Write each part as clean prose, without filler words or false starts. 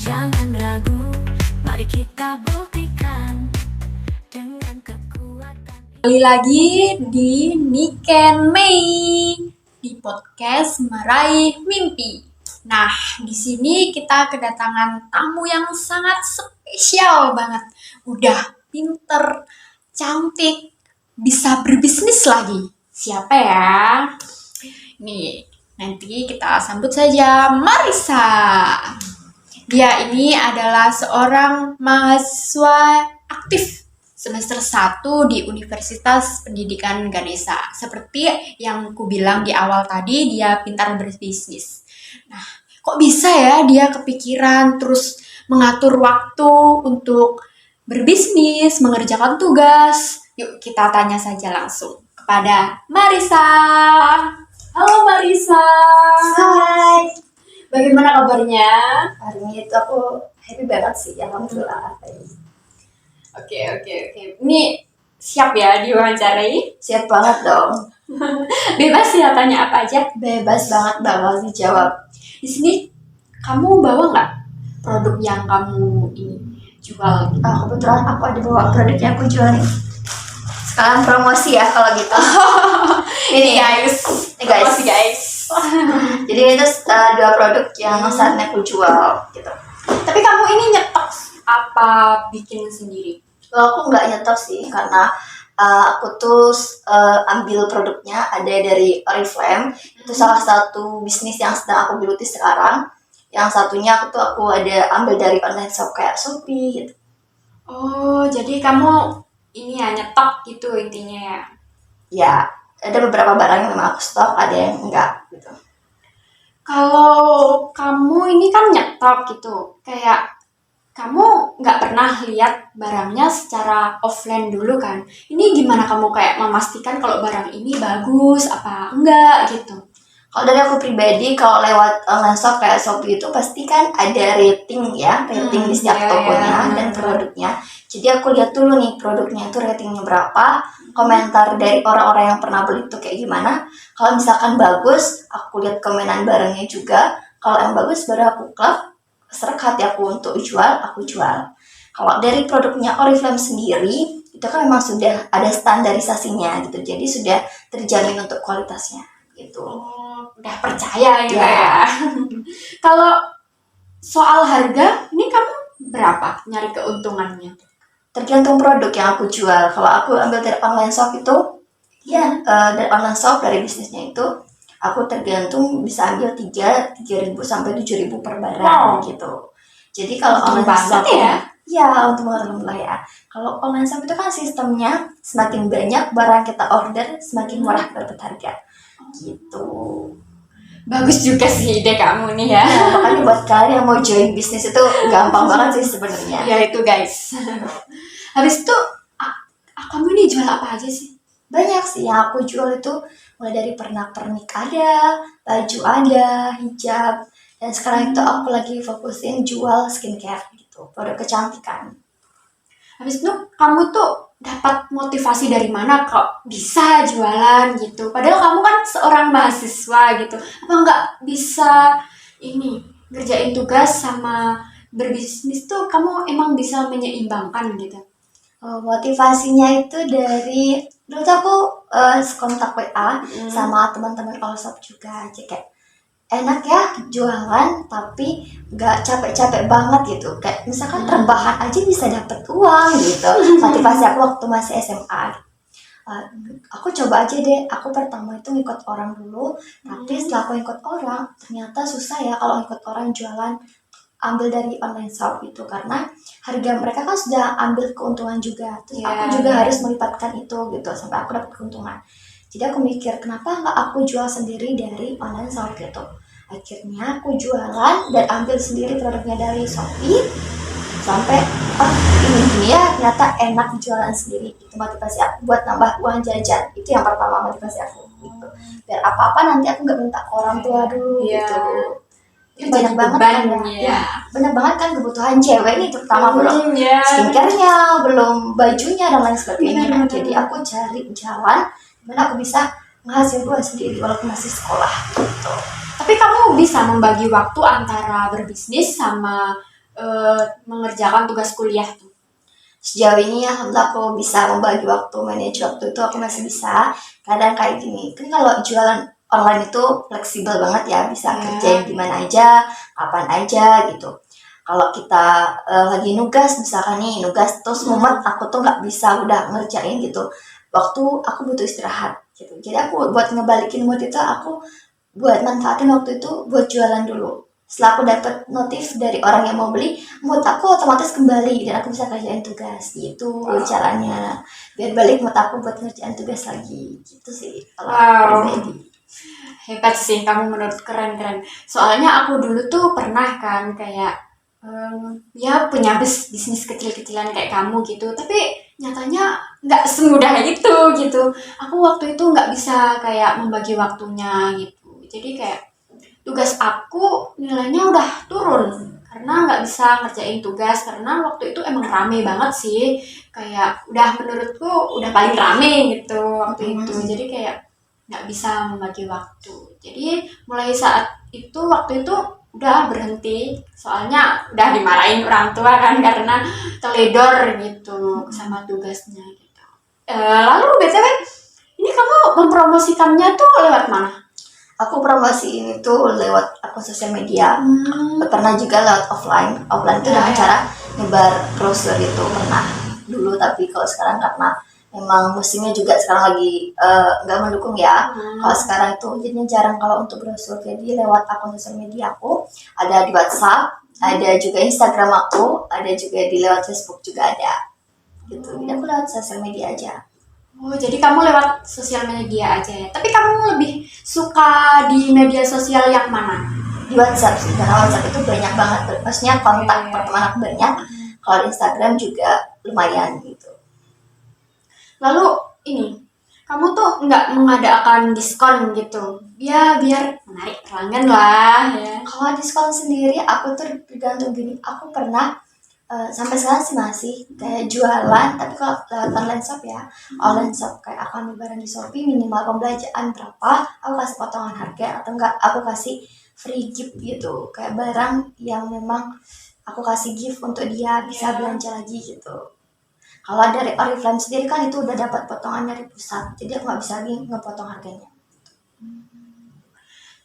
Jangan ragu, mari kita buktikan dengan kekuatan. Kembali lagi di Niken Mei di podcast Meraih Mimpi. Nah, di sini kita kedatangan tamu yang sangat spesial banget. Udah pinter, cantik, bisa berbisnis lagi. Siapa ya? Nih, nanti kita sambut saja Marissa. Dia ini adalah seorang mahasiswa aktif semester 1 di Universitas Pendidikan Ganesha. Seperti yang ku bilang di awal tadi, dia pintar berbisnis. Nah, kok bisa ya dia kepikiran terus mengatur waktu untuk berbisnis, mengerjakan tugas? Yuk kita tanya saja langsung kepada Marissa. Halo Marissa. Hai, Bagaimana kabarnya? hari ini itu aku happy banget sih, alhamdulillah. Oke. Ini siap ya diwawancarai? Siap banget dong, Bebas ya tanya apa aja. bebas banget bakal dijawab. Di sini kamu bawa nggak produk yang kamu ini jual? Kebetulan aku ada bawa produk yang aku jual nih. Sekarang promosi ya kalau gitu. Ini guys. Promosi, guys. Jadi itu dua produk yang saat ini aku jual gitu. Tapi kamu ini nyetok apa bikin sendiri? Kalau aku nggak nyetok sih, karena aku tuh ambil produknya ada dari Oriflame. Itu salah satu bisnis yang sedang aku geluti sekarang. Yang satunya aku ada ambil dari online shop kayak Shopee gitu. Oh, jadi kamu ini ya nyetok gitu intinya ya? Ya, ada beberapa barang yang memang aku stok, ada yang enggak gitu. Kalau kamu ini kan nyetok gitu, kayak kamu nggak pernah lihat barangnya secara offline dulu kan? Ini gimana kamu kayak memastikan kalau barang ini bagus apa enggak gitu? Kalau dari aku pribadi, kalau lewat online shop kayak Shopee itu pasti kan ada rating ya, rating di setiap iya, tokonya iya. dan produknya. Jadi aku lihat dulu nih produknya itu ratingnya berapa, komentar dari orang-orang yang pernah beli itu kayak gimana. Kalau misalkan bagus, aku lihat komenan barangnya juga. Kalau yang bagus baru aku klik, serak hati aku untuk jual, aku jual. Kalau dari produknya Oriflame sendiri, itu kan memang sudah ada standarisasinya gitu. Jadi sudah terjamin untuk kualitasnya gitu. Oh, udah percaya ya. Ya. Kalau soal harga, ini kamu berapa nyari keuntungannya? Tergantung produk yang aku jual. Kalau aku ambil dari online shop itu, dari online shop, dari bisnisnya itu, aku tergantung bisa ambil 3.000 sampai 7.000 per barang gitu. Jadi kalau Untung online banget shop ya? Ya, untuk alhamdulillah ya. Kalau online shop itu kan sistemnya semakin banyak barang kita order, semakin murah kita dapat harga. Gitu. Bagus juga sih ide kamu nih ya. Nah, makanya buat kalian yang mau join bisnis itu gampang banget sih sebenarnya. Ya itu guys. Habis itu kamu ini jual apa aja sih? Banyak sih yang aku jual itu, mulai dari pernak-pernik ada, baju ada, hijab, dan sekarang itu aku lagi fokusin jual skincare gitu, produk kecantikan. Habis itu kamu tuh dapat motivasi dari mana kok bisa jualan gitu? Padahal kamu kan seorang mahasiswa gitu. Apa nggak bisa ini ngerjain tugas sama berbisnis tuh kamu emang bisa menyeimbangkan gitu? Motivasinya itu dari dulu tuh aku kontak WA sama teman-teman all shop juga, aja kayak enak ya jualan tapi nggak capek-capek banget gitu, kayak misalkan rebahan aja bisa dapet uang gitu. Motivasi aku waktu masih SMA, aku coba aja deh. Aku pertama itu ngikut orang dulu, tapi setelah aku ikut orang ternyata susah ya kalau ikut orang jualan ambil dari online shop itu, karena harga mereka kan sudah ambil keuntungan juga, terus aku juga harus melipatkan itu gitu sampai aku dapat keuntungan. Jadi aku mikir kenapa nggak aku jual sendiri dari online shop gitu. Akhirnya aku jualan dan ambil sendiri produknya dari Shopee sampai ini ya ternyata enak jualan sendiri. Itu motivasi aku buat nambah uang jajan. Itu yang pertama motivasi aku gitu. Biar apa-apa nanti aku nggak minta ke orang tua dulu gitu. Itu banyak banget kan ya. Banyak banget kan kebutuhan cewek nih, terutama belum skincare-nya, belum bajunya dan lain sebagainya. Benar. Jadi aku cari jalan gimana aku bisa menghasilkan uang sendiri walaupun masih sekolah gitu. Tapi kamu bisa membagi waktu antara berbisnis sama mengerjakan tugas kuliah tuh? Sejauh ini ya alhamdulillah aku bisa membagi waktu, manage waktu itu aku masih bisa. Kadang kayak gini, kan kalau jualan online itu fleksibel banget ya, bisa kerjain di mana aja, kapan aja gitu. Kalau kita lagi nugas, misalkan nih nugas terus mumet, aku tuh nggak bisa udah ngerjain gitu. Waktu aku butuh istirahat gitu. Jadi aku buat ngebalikin mood itu aku buat manfaatin waktu itu buat jualan dulu. Setelah aku dapat notif dari orang yang mau beli, mood aku otomatis kembali dan aku bisa kerjain tugas gitu. Caranya biar balik mood aku buat ngerjain tugas lagi gitu sih kalau pribadi. Hebat sih kamu, menurut keren. Soalnya aku dulu tuh pernah kan kayak ya punya bisnis kecil-kecilan kayak kamu gitu, tapi nyatanya nggak semudah itu gitu. Aku waktu itu nggak bisa kayak membagi waktunya gitu. Jadi kayak tugas aku nilainya udah turun karena nggak bisa ngerjain tugas, karena waktu itu emang rame banget sih, kayak udah menurutku udah paling rame gitu waktu itu. Jadi kayak nggak bisa membagi waktu. Jadi mulai saat itu, waktu itu udah berhenti, soalnya udah dimarahin orang tua kan karena teledor gitu sama tugasnya gitu. Lalu BTW, ini kamu mempromosikannya tuh lewat mana? Aku promosiin itu lewat akun sosial media. Pernah juga lewat offline itu dengan cara nyebar brosur itu pernah dulu, tapi kalau sekarang karena memang musimnya juga sekarang lagi nggak mendukung ya. Kalau sekarang itu jadinya jarang kalau untuk brosur, jadi lewat akun sosial media aku, ada di WhatsApp, ada juga Instagram aku, ada juga di lewat Facebook juga ada gitu. Jadi aku lewat sosial media aja. Oh, jadi kamu lewat sosial media aja ya. Tapi kamu lebih suka di media sosial yang mana? Di WhatsApp sih, karena WhatsApp itu banyak banget, maksudnya kontak pertemanan aku banyak. Kalau di Instagram juga lumayan gitu. Lalu ini, kamu tuh nggak mengadakan diskon gitu? Ya biar menarik pelanggan lah ya. Kalau diskon sendiri aku tuh tergantung gini, aku pernah sampai sekarang sih masih kayak jualan, tapi kalau lewat online shop ya, online shop kayak aku ambil barang di Shopee, minimal pembelanjaan berapa, aku kasih potongan harga, atau enggak aku kasih free gift gitu, kayak barang yang memang aku kasih gift untuk dia bisa belanja lagi gitu. Kalau dari Oriflame sendiri kan itu udah dapat potongan dari pusat, jadi aku nggak bisa lagi ngepotong harganya.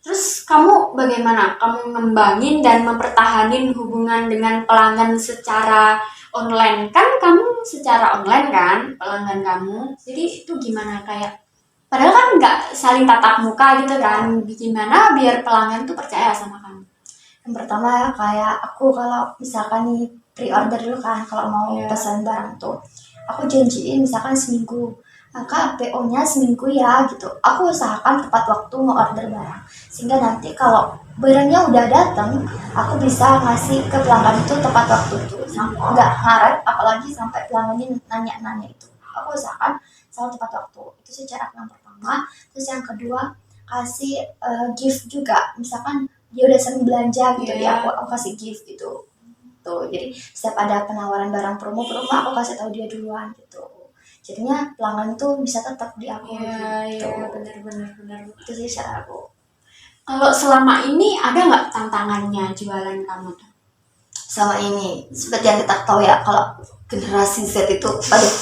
Terus kamu bagaimana? Kamu ngembangin dan mempertahanin hubungan dengan pelanggan secara online. Kan kamu secara online kan pelanggan kamu. Jadi itu gimana, kayak padahal kan nggak saling tatap muka gitu kan. Gimana biar pelanggan tuh percaya sama kamu? Yang pertama ya, kayak aku kalau misalkan nih pre-order dulu kan, kalau mau pesan barang tuh aku janjiin misalkan seminggu, maka PO-nya seminggu ya gitu. Aku usahakan tepat waktu nge-order barang, sehingga nanti kalau barangnya udah datang, aku bisa ngasih ke pelanggan itu tepat waktu itu, nggak ngaret, apalagi sampai pelanggannya nanya-nanya itu. Aku usahakan selalu tepat waktu. Itu secara yang pertama. Terus yang kedua, kasih gift juga. Misalkan dia udah sering belanja gitu di aku kasih gift gitu. Tuh, jadi setiap ada penawaran barang promo aku kasih tahu dia duluan gitu. Jadinya pelanggan tuh bisa tetap di aku gitu. Iya, benar. Itu sih cara aku. Kalau selama ini ada nggak tantangannya jualan kamu tuh? Sama ini, seperti yang kita tahu ya, kalau generasi Z itu, aduh,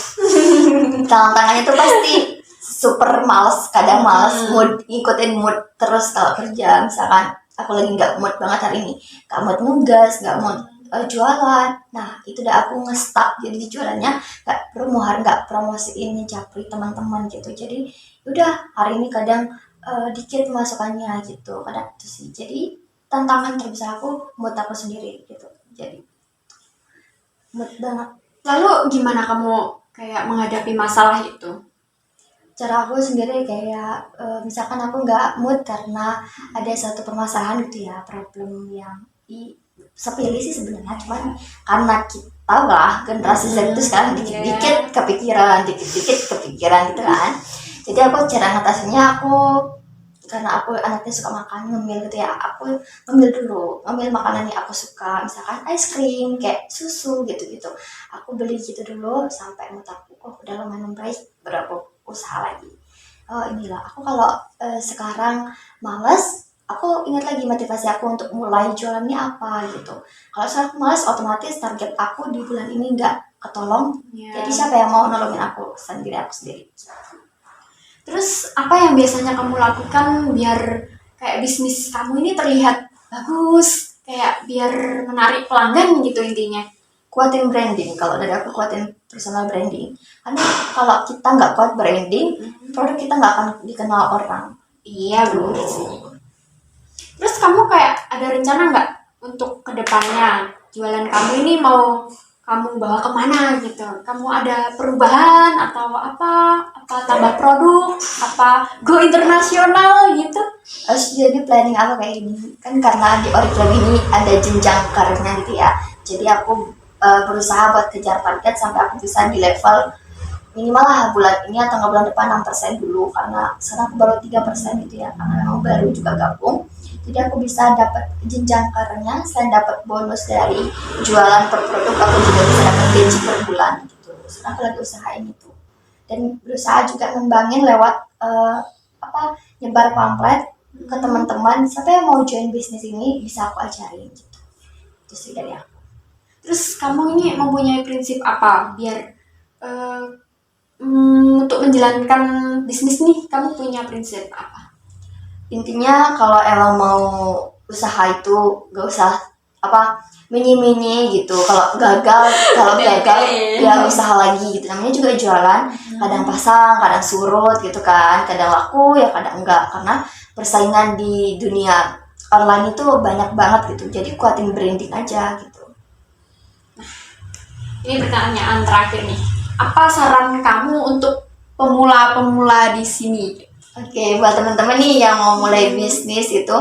tantangannya tuh pasti super males, kadang males, mood, ngikutin mood terus kalau kerja. Misalkan aku lagi nggak mood banget hari ini, nggak mood nugas, nggak mood jualan, nah itu udah aku nge-stop, jadi jualannya nggak promosiin japri teman-teman gitu. Jadi udah hari ini kadang dikit masukannya gitu, kadang itu sih. Jadi tantangan terbesar aku mood aku sendiri gitu, jadi mood banget. Lalu gimana kamu kayak menghadapi masalah itu? Cara aku sendiri kayak misalkan aku nggak mood karena ada satu permasalahan gitu ya, problem yang sepele sih sebenarnya, cuman karena kita lah generasi Z itu sekarang dikit-dikit kepikiran gitu kan. Jadi aku cara ngatasinnya, aku karena aku anaknya suka makan ngemil gitu ya, aku ngemil makanan yang aku suka, misalkan es krim kayak susu gitu aku beli gitu dulu sampai mood aku udah lumayan membaik, berapa usaha lagi. Oh inilah aku kalau sekarang males, aku ingat lagi motivasi aku untuk mulai jualan ini apa gitu. Kalau saya malas, otomatis target aku di bulan ini nggak ketolong. Ya. Jadi siapa yang mau nolongin aku sendiri. Terus apa yang biasanya kamu lakukan biar kayak bisnis kamu ini terlihat bagus, kayak biar menarik pelanggan gitu intinya? Kuatin branding. Kalau dari aku, kuatin personal branding. Karena kalau kita nggak kuat branding, produk kita nggak akan dikenal orang. Iya bener sih. Terus kamu kayak ada rencana nggak untuk kedepannya jualan kamu ini mau kamu bawa kemana gitu? Kamu ada perubahan atau apa? Apa tambah produk? Apa go internasional gitu? Jadi planning aku kayak gini kan, karena di Oriflame ini ada jenjang karirnya gitu ya. Jadi aku berusaha buat kejar target sampai aku bisa di level minimal lah bulan ini atau nggak bulan depan 6% dulu, karena sekarang aku baru 3% gitu ya, karena memang baru juga gabung. Jadi aku bisa dapat jenjang karirnya, selain dapat bonus dari jualan per produk, aku juga bisa dapat gaji per bulan gitu. Sekarang aku lagi usahain itu, dan berusaha juga ngembangin lewat nyebar pamflet ke teman-teman, siapa yang mau join bisnis ini bisa aku ajarin gitu. Itu sih dari aku. Terus kamu ini mempunyai prinsip apa biar untuk menjalankan bisnis nih kamu punya prinsip apa? Intinya kalau emang mau usaha itu gak usah mini-mini gitu. Kalau gagal ya usaha lagi gitu. Namanya juga jualan, kadang pasang, kadang surut gitu kan, kadang laku ya kadang enggak, karena persaingan di dunia online itu banyak banget gitu. Jadi kuatin branding aja gitu. Ini pertanyaan terakhir nih. Apa saran kamu untuk pemula-pemula di sini? Oke, buat teman-teman nih yang mau mulai bisnis itu,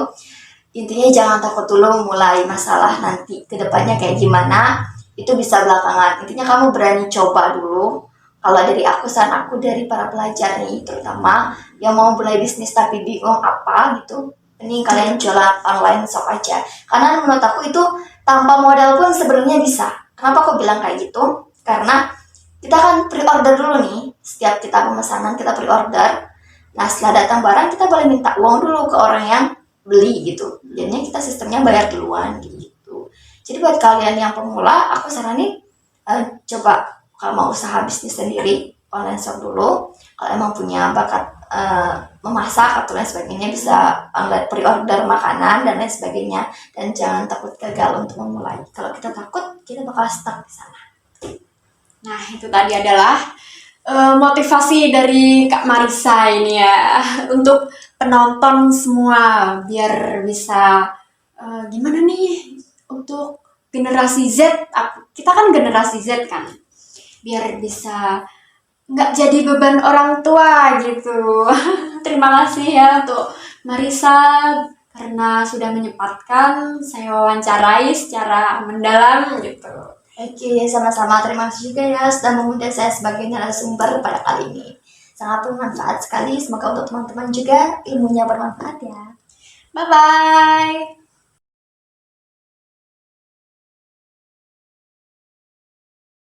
intinya jangan takut dulu mulai, masalah nanti kedepannya kayak gimana itu bisa belakangan. Intinya kamu berani coba dulu. Kalau dari aku, saran aku dari para pelajar nih, terutama yang mau mulai bisnis tapi bingung apa gitu, ini kalian jualan online shop aja. Karena menurut aku itu tanpa modal pun sebenarnya bisa. Kenapa aku bilang kayak gitu? Karena kita kan pre-order dulu nih, setiap kita pemesanan kita pre-order. Nah, setelah datang barang kita boleh minta uang dulu ke orang yang beli gitu. Jadinya kita sistemnya bayar duluan gitu. Jadi buat kalian yang pemula, aku saranin coba kalau mau usaha bisnis sendiri, online shop dulu. Kalau emang punya bakat memasak atau lain sebagainya, bisa online pre-order makanan dan lain sebagainya. Dan jangan takut gagal untuk memulai. Kalau kita takut, kita bakal stuck di sana. Nah, itu tadi adalah motivasi dari Kak Marissa ini ya untuk penonton semua biar bisa gimana nih untuk generasi Z. Kita kan generasi Z kan, biar bisa nggak jadi beban orang tua gitu. Terima kasih ya untuk Marissa karena sudah menyempatkan saya wawancarai secara mendalam gitu. Oke, sama-sama. Terima kasih juga ya sudah mengundang saya sebagai narasumber pada kali ini. Sangat bermanfaat sekali. Semoga untuk teman-teman juga ilmunya bermanfaat ya. Bye-bye.